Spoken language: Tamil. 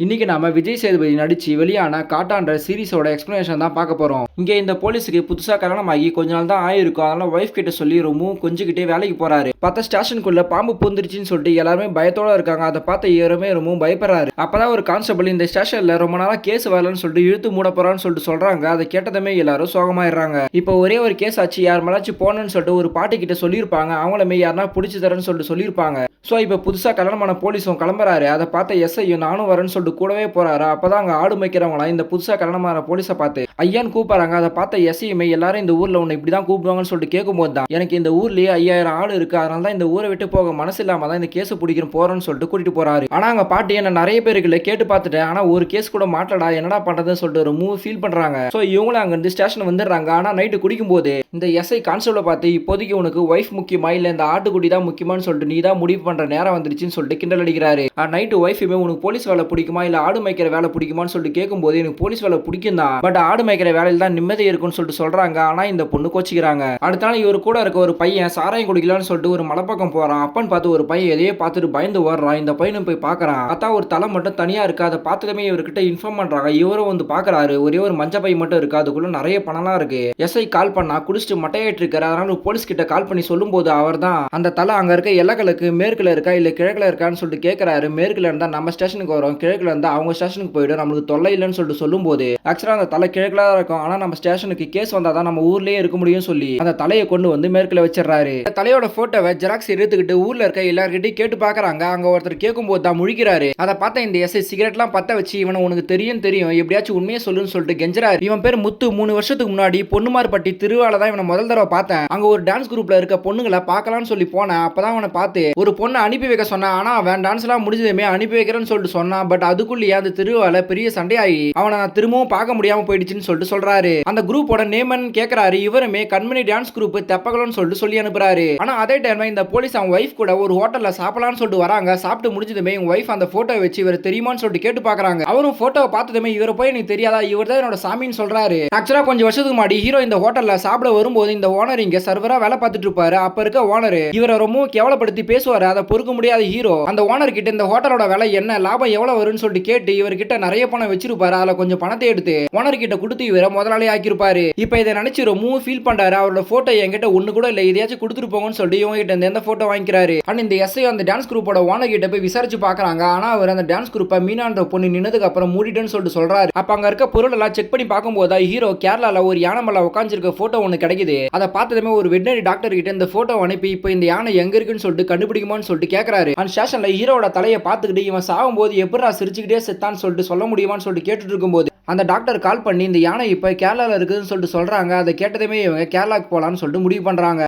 இன்னைக்கு நாம விஜய் சேதுபதி நடிச்சு வெளியான காட்டான்ற சீரிஸோட எக்ஸ்பிளனேஷன் தான் பார்க்க போறோம். இங்க இந்த போலீஸுக்கு புதுசா கல்யாணமாகி கொஞ்ச நாள் தான் ஆயிருக்கும். அதனால ஒய்ஃப் கிட்ட சொல்லி ரொம்பவும் கொஞ்சிக்கிட்டே வேலைக்கு போறாரு. பார்த்தா ஸ்டேஷனுக்குள்ள பாம்பு பூந்துருச்சுன்னு சொல்லிட்டு எல்லாருமே பயத்தோட இருக்காங்க. அதை பார்த்த இவருமே ரொம்பவும் பயப்படுறாரு. அப்பதான் ஒரு கான்ஸ்டபிள் இந்த ஸ்டேஷன்ல ரொம்ப நாளா கேஸ் வரலன்னு சொல்லிட்டு இழுத்து மூட போறான்னு சொல்லிட்டு சொல்றாங்க. அதை கேட்டதுமே எல்லாரும் சோகமாயிடுறாங்க. இப்போ ஒரே ஒரு கேஸ் ஆச்சு, யார் மேலாச்சும் போனன்னு சொல்லிட்டு ஒரு பாட்டி கிட்ட சொல்லியிருப்பாங்க. அவங்களுமே யாருன்னா பிடிச்சி தரேன்னு சொல்லிட்டு சொல்லியிருப்பாங்க. ஸோ இப்போ புதுசாக கல்யாணமான போலீஸும் கிளம்புறாரு. அதை பார்த்த எஸ்ஐயும் நானும் வரேன்னு சொல்லிட்டு கூடவே போறாரு. அப்பதான் அங்கே ஆடு மேய்க்கிறவங்களாம் இந்த புதுசாக கல்யாணமான போலீஸை பார்த்து ஐயான்னு கூப்பிடுறாங்க. அதை பார்த்த எஸ்ஐயுமே எல்லாரும் இந்த ஊரில் ஒன்று இப்படி தான் கூப்பிடுவாங்கன்னு சொல்லிட்டு கேட்கும்போது தான் எனக்கு இந்த ஊர்லேயே 5000 ஆடு இருக்கு, அதனால தான் இந்த ஊரை விட்டு போக மனசு இல்லாம தான் இந்த கேஸ் பிடிக்கிறோம் போறோன்னு சொல்லிட்டு கூட்டிட்டு போறாரு. ஆனால் அங்கே பாட்டி என்ன நிறைய பேருக்கு கேட்டு பார்த்துட்டேன், ஆனால் ஒரு கேஸ் கூட மாட்டடா, என்னடா பண்றதுன்னு சொல்லிட்டு ரொம்ப ஃபீல் பண்றாங்க. ஸோ இவங்களும் அங்கேருந்து ஸ்டேஷன் வந்துடுறாங்க. ஆனால் நைட்டு குடிக்கும் போது இந்த எஸ்ஐ கான்ஸ்டபிளை பார்த்து இப்போதைக்கு உனக்கு ஒய்ஃப் முக்கியமா இல்லை இந்த ஆட்டுக்குடி தான் முக்கியமானு சொல்லிட்டு நீ தான் முடிவு பண்ற நேரம் வந்துருச்சுன்னு சொல்லிட்டு கிண்டல் அடிக்கிறாரு. நைட்டு ஒய்ஃபுமே உனக்கு போலீஸ் வேலை பிடிக்குமா இல்ல ஆடு மேய்க்கிற வேலை பிடிக்குமான்னு சொல்லிட்டு கேட்கும்போது எனக்கு போலீஸ் வேலை பிடிக்கும் தான், பட் ஆடு மேய்க்கிற வேலையில் தான் நிம்மதி இருக்குன்னு சொல்லிட்டு சொல்றாங்க. ஆனா இந்த பொண்ணு கோச்சிக்கிறாங்க. அடுத்த நாள் இவர் கூட இருக்க ஒரு பையன் சாராயம் குடிக்கலாம்னு சொல்லிட்டு ஒரு மலைப்பக்கம் போறான். அப்பன்னு பார்த்து ஒரு பையன் எதையே பார்த்துட்டு பயந்து ஓடுறான். இந்த பையனும் போய் பார்க்கறான். பார்த்தா ஒரு தலை மட்டும் தனியா இருக்கு. அதை பார்த்ததுமே இவர்கிட்ட இன்ஃபார்ம் பண்றாங்க. இவரும் வந்து பார்க்கறாரு. ஒரே ஒரு மஞ்ச பை மட்டும் இருக்கு, அதுக்குள்ள நிறைய பணம்லாம் இருக்கு. எஸ்ஐ கால் பண்ணா குடிச்சிட்டு மட்டையாயிட்டு இருக்காரு. அதனால போலீஸ் கிட்ட கால் பண்ணி சொல்லும் போது அவர் தான் அந்த தலை அங்க இருக்க எல்லக்களுக்கு மேற்குல இருக்கா இல்ல கிழக்குல இருக்கான்னு சொல்லிட்டு கேட்கறாரு. மேற்குல இருந்தா நம்ம ஸ்டேஷனுக்கு வரும், கிழக்குல இருந்தா அவங்க ஸ்டேஷனுக்கு போயிடும், நம்மளுக்கு தொல்லை இல்லைன்னு சொல்லிட்டு சொல்லும் போது ஆக்சுவலா அந்த தலை கிழக்குல இருக்கும், ஆனா நம்ம ஸ்டேஷனுக்கு கேஸ் வந்தாதான் நம்ம ஊர்லயே இருக்க முடியும் சொல்லி அந்த தலையை கொண்டு வந்து மேற்குல வச்சிடறாரு. தலையோட போட்டோவை ஜெராக்ஸ் எடுத்துக்கிட்டு ஊர்ல இருக்க எல்லார்கிட்டையும் கேட்டு பாக்குறாங்க. அங்க ஒருத்தர் கேட்கும் போது தான் முழிக்கிறாரு. அதை பார்த்த இந்த எஸ்ஐ சிகரெட்லாம் பத்த வச்சு இவனை உனக்கு தெரியும் எப்படியாச்சும் உண்மையை சொல்லுன்னு சொல்லிட்டு கெஞ்சறாரு. இவன் பேர் முத்து. 3 வருஷத்துக்கு முன்னாடி பொண்ணுமார்பட்டி திருவால தான் இவனை முதல் தடவை பார்த்தேன். அங்க ஒரு டான்ஸ் குரூப்ல இருக்க பொண்ணுங்களை பார்க்கலாம்னு சொல்லி போனேன். அப்பதான் அவனை பார்த்து ஒரு பொண்ணை அனுப்பி வைக்க சொன்னான். ஆனா அவன் டான்ஸ் எல்லாம் முடிஞ்சதுமே அனுப்பி வைக்கிறேன்னு சொல்லிட்டு சொன்னான். பட் அதுக்குள்ளேயே அந்த திருவால பெரிய சண்டையாகி அவனை நான் திரும்பவும் பார்க்க முடியாம போயிடுச்சுன்னு சொல்லிட்டு சொல்றாரு. அந்த குரூப்போட நேமன் கேட்கறாரு. இவருமே கண்மணி டான்ஸ் குரூப் தெப்பகலன்னு சொல்லிட்டு சொல்லி அனுப்புறாரு. ஆனா அதே டைம்ல இந்த போலீஸ் அவன் ஒய்ஃப் கூட ஒரு ஹோட்டல்ல சாப்பிடலாம்னு சொல்லிட்டு வராங்க. சாப்பிட்டு முடிஞ்சதுமே இவங்க ஒய்ஃப் அந்த போட்டோ வச்சு இவர் தெரியுமான்னு சொல்லிட்டு கேட்டு பாக்குறாங்க. அவரும் போட்டோவை பார்த்ததுமே இவரை போய் எனக்கு தெரியாதா, இவர் தான் என்னோட சாமின்னு சொல்றாரு. ஆக்சுவலா கொஞ்சம் வருஷத்துக்கு முன்னாடி ஹீரோ இந்த ஹோட்டல்ல சாப்பிட வரும்போது இந்த ஓனர் இங்க சர்வரா வேலை பார்த்துட்டு இருப்பாரு. அப்ப இருக்க ஓனர் இவரை ரொம்ப கேவலப்படுத்தி பேசுவாரு. அதை பொறுக்க முடியாத ஹீரோ அந்த ஓனர் கிட்ட இந்த ஹோட்டலோட விலை என்ன, லாபம் எவ்வளவு வரும்னு சொல்லிட்டு கேட்டு இவர்கிட்ட நிறைய பணம் வச்சிருப்பாரு. அதுல கொஞ்சம் பணத்தை எடுத்து ஓனர் கிட்ட கொடுத்து இவரை முதலாளி ஆக்கியிருப்பாரு. இப்ப இதை நினைச்சு ரொம்ப ஃபீல் பண்றாரு. அவரோட போட்டோ என்கிட்ட ஒண்ணு கூட இல்ல, இதையாச்சும் கொடுத்துட்டு போங்கன்னு சொல்லிட்டு இவங்க கிட்ட எந்த போட்டோ வாங்கிக்கிறாரு. ஆனா இந்த எஸ்ஐ அந்த டான்ஸ் குரூப்போட ஓனர் கிட்ட போய் விசாரிச்சு பாக்குறாங்க. ஆனா அவர் அந்த டான்ஸ் குரூப்பை மீனான்ற பொண்ணு நின்னதுக்கு அப்புறம் மூடிட்டேன்னு சொல்லிட்டு சொல்றாரு. அப்ப அங்க இருக்க பொருள் எல்லாம் செக் பண்ணி பார்க்கும்போது ஹீரோ கேரளால ஒரு யானை மேல உட்காந்துருக்க போட்டோ ஒண்ணு கிடைக்குது. அதை பார்த்ததுமே ஒரு வெட்டினரி டாக்டர் கிட்ட இந்த போட்டோ அனுப்பி இப்ப இந்த யானை எங்க இருக்குன்னு சொல்லிட்டு கண்டுபிடிக்குமான்னு சொல்லிட்டு கேட்கறாரு. அந்த ஸ்டேஷன்ல ஹீரோட தலையை பார்த்துக்கிட்டு இவன் சாகும்போது எப்படா சிரிச்சுக்கிட்டே செத்தான்னு சொல்லிட்டு சொல்ல முடியுமான்னு சொல்லிட்டு கேட்டுட்டு இருக்கும்போது அந்த டாக்டர் கால் பண்ணி இந்த யானை இப்ப கேரளால இருக்குதுன்னு சொல்லிட்டு சொல்றாங்க. அதை கேட்டதுமே இவங்க கேரளாக்கு போலான்னு சொல்லிட்டு முடிவு பண்றாங்க.